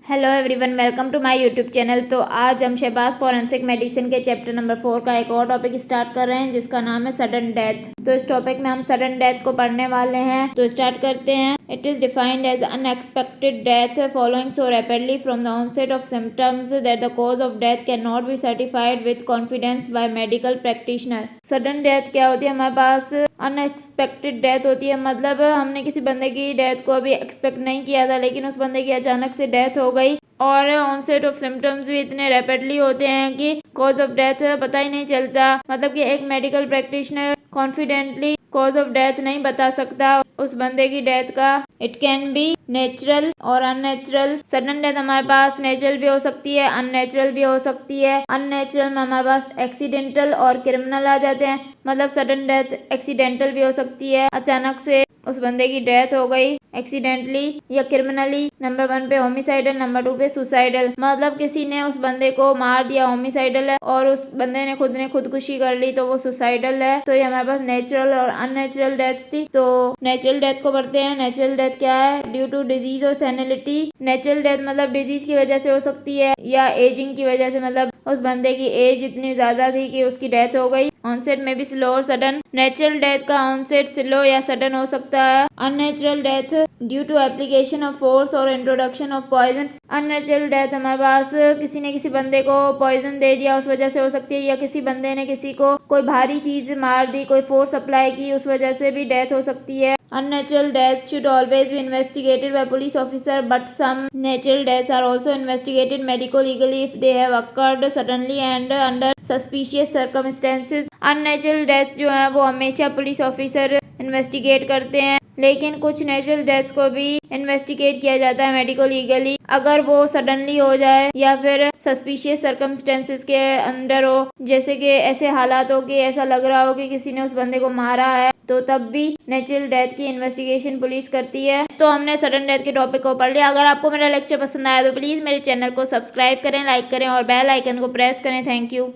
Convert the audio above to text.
Hello everyone, welcome to my YouTube channel. तो आज हम शहबाज फॉरेंसिक मेडिसिन के चैप्टर नंबर 4 का एक और टॉपिक स्टार्ट कर रहे हैं जिसका नाम है सडन डेथ। तो इस टॉपिक में हम सडन डेथ को पढ़ने वाले हैं। तो स्टार्ट करते हैं। It is defined as unexpected death following so rapidly from the onset of symptoms that the cause of death can not be certified with confidence by medical practitioner. Sudden death क्या होती है? हमारे पास unexpected death होती है, मतलब हमने किसी बंदे की डेथ को अभी एक्सपेक्ट नहीं किया था, लेकिन उस बंदे की अचानक से डेथ हो गई और ऑनसेट ऑफ सिम्टम्स भी इतने रैपिडली होते हैं कि कॉज ऑफ डेथ पता ही नहीं चलता। मतलब कि एक medical practitioner confidently cause of death नहीं बता सकता उस बंदे की डेथ का। इट कैन बी नेचुरल और अननेचुरल। सडन डेथ हमारे पास नेचुरल भी हो सकती है, अननेचुरल भी हो सकती है। अननेचुरल में हमारे पास एक्सीडेंटल और क्रिमिनल आ जाते हैं। मतलब सडन डेथ एक्सीडेंटल भी हो सकती है, अचानक से उस बंदे की डेथ हो गई एक्सीडेंटली या क्रिमिनली। नंबर 1 पे होमिसाइडल, नंबर 2 पे सुसाइडल, मतलब किसी ने उस बंदे को मार दिया, होमिसाइडल है, और उस बंदे ने खुदकुशी कर ली तो वो सुसाइडल है। तो ये हमारे पास नेचुरल और अननेचुरल डेथ थी। तो नेचुरल डेथ को पढ़ते हैं। नेचुरल डेथ क्या है? ड्यू टू डिजीज और सेनिलिटी। नेचुरल डेथ मतलब डिजीज की वजह से हो सकती है या एजिंग की वजह से, मतलब उस बंदे की एज इतनी ज्यादा थी कि उसकी डेथ हो गई। ऑनसेट में भी स्लो और सडन। नेचुरल डेथ का ऑनसेट स्लो या सडन हो सकता है। Unnatural death due to application of force और introduction of poison. Unnatural death हमारे पास किसी ने किसी बंदे को पॉइजन दे दिया, उस वजह से हो सकती है, या किसी बंदे ने किसी को कोई भारी चीज मार दी, कोई फोर्स अप्लाई की, उस वजह से भी डेथ हो सकती है। Unnatural deaths should always be investigated by police officer, but some natural deaths are also investigated medico-legally if they have occurred suddenly and under suspicious circumstances. Unnatural deaths जो है वो हमेशा पुलिस ऑफिसर इन्वेस्टिगेट करते हैं, लेकिन कुछ natural deaths को भी इन्वेस्टिगेट किया जाता है मेडिको लीगली अगर वो सडनली हो जाए या फिर सस्पिशियस सर्कमस्टेंसेस के अंडर हो, जैसे कि ऐसे हालात हो कि ऐसा लग रहा हो कि किसी ने उस बंदे को मारा है, तो तब भी नेचुरल डेथ की इन्वेस्टिगेशन पुलिस करती है। तो हमने सडन डेथ के टॉपिक को पढ़ लिया। अगर आपको मेरा लेक्चर पसंद आया तो प्लीज मेरे चैनल को सब्सक्राइब करें, लाइक करें और बेल आइकन को प्रेस करें। Thank you.